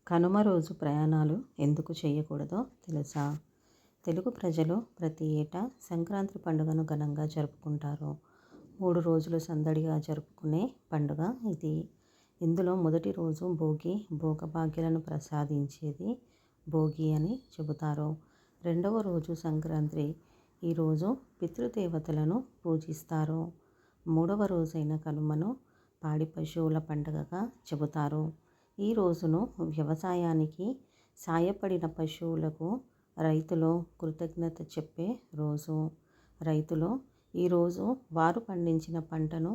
కనుమ రోజు ప్రయాణాలు ఎందుకు చేయకూడదో తెలుసా? తెలుగు ప్రజలు ప్రతి ఏటా సంక్రాంతి పండుగను ఘనంగా జరుపుకుంటారు. 3 రోజులు సందడిగా జరుపుకునే పండుగ ఇది. ఇందులో మొదటి రోజు భోగి, భోగభాగ్యాలను ప్రసాదించేది భోగి అని చెబుతారు. రెండవ రోజు సంక్రాంతి. ఈరోజు పితృదేవతలను పూజిస్తారు. మూడవ రోజైన కనుమను పాడి పశువుల పండుగగా చెబుతారు. ఈ రోజును వ్యవసాయానికి సాయపడిన పశువులకు రైతులు కృతజ్ఞత చెప్పే రోజు. రైతులు ఈరోజు వారు పండించిన పంటను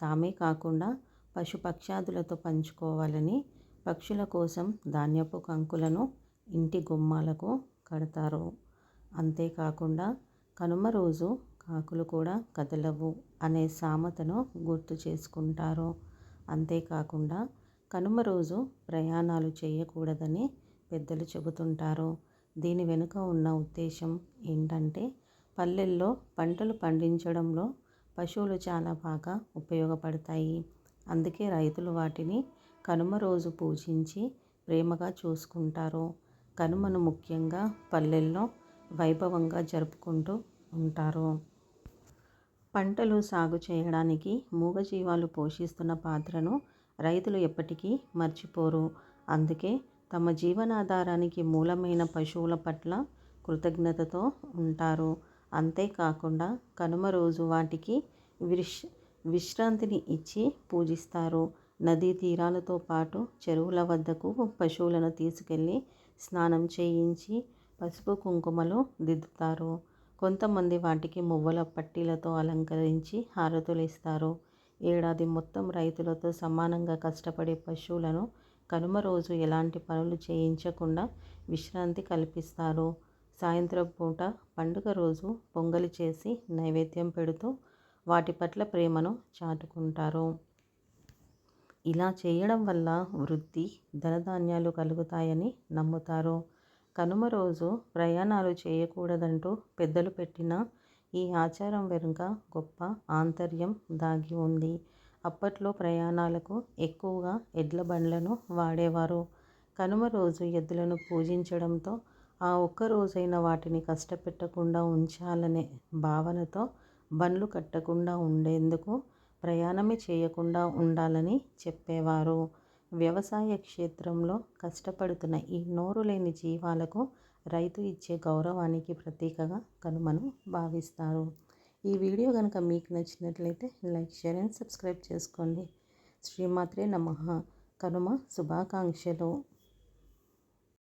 తామే కాకుండా పశుపక్షాదులతో పంచుకోవాలని పక్షుల కోసం ధాన్యపు కంకులను ఇంటి గుమ్మాలకు కడతారు. అంతేకాకుండా కనుమ రోజు కాకులు కూడా కదలవు అనే సామెతను గుర్తు చేసుకుంటారు. అంతేకాకుండా కనుమ రోజు ప్రయాణాలు చేయకూడదని పెద్దలు చెబుతుంటారు. దీని వెనుక ఉన్న ఉద్దేశం ఏంటంటే, పల్లెల్లో పంటలు పండించడంలో పశువులు చాలా బాగా ఉపయోగపడతాయి. అందుకే రైతులు వాటిని కనుమ రోజు పూజించి ప్రేమగా చూసుకుంటారు. కనుమను ముఖ్యంగా పల్లెల్లో వైభవంగా జరుపుకుంటూ ఉంటారు. పంటలు సాగు చేయడానికి మూగజీవాలు పోషిస్తున్న పాత్రను రైతులు ఎప్పటికీ మర్చిపోరు. అందుకే తమ జీవనాధారానికి మూలమైన పశువుల పట్ల కృతజ్ఞతతో ఉంటారు. అంతేకాకుండా కనుమ రోజు వాటికి విశ్రాంతిని ఇచ్చి పూజిస్తారు. నదీ తీరాలతో పాటు చెరువుల వద్దకు పశువులను తీసుకెళ్ళి స్నానం చేయించి పసుపు కుంకుమలు దిద్దుతారు. కొంతమంది వాటికి మువ్వల పట్టీలతో అలంకరించి హారతులు ఇస్తారు. ఏడాది మొత్తం రైతులతో సమానంగా కష్టపడే పశువులను కనుమ రోజు ఎలాంటి పనులు చేయించకుండా విశ్రాంతి కల్పిస్తారు. సాయంత్రం పూట పండుగ రోజు పొంగలి చేసి నైవేద్యం పెడుతూ వాటి పట్ల ప్రేమను చాటుకుంటారు. ఇలా చేయడం వల్ల వృద్ధి, ధనధాన్యాలు కలుగుతాయని నమ్ముతారు. కనుమ రోజు ప్రయాణాలు చేయకూడదంటూ పెద్దలు పెట్టిన ఈ ఆచారం వెనుక గొప్ప ఆంతర్యం దాగి ఉంది. అప్పట్లో ప్రయాణాలకు ఎక్కువగా ఎడ్ల బండ్లను వాడేవారు. కనుమ రోజు ఎద్దులను పూజించడంతో ఆ ఒక్క రోజైన వాటిని కష్టపెట్టకుండా ఉంచాలనే భావనతో బండ్లు కట్టకుండా ఉండేందుకు ప్రయాణమే చేయకుండా ఉండాలని చెప్పేవారు. వ్యవసాయ క్షేత్రంలో కష్టపడుతున్న ఈ నోరులేని జీవాలకు రైతు ఇచ్చే గౌరవానికి ప్రతీకగా కనుమను భావిస్తారు. ఈ వీడియో కనుక మీకు నచ్చినట్లయితే లైక్, షేర్ అండ్ సబ్స్క్రైబ్ చేసుకోండి. శ్రీమాత్రే నమః. కనుమ శుభాకాంక్షలు.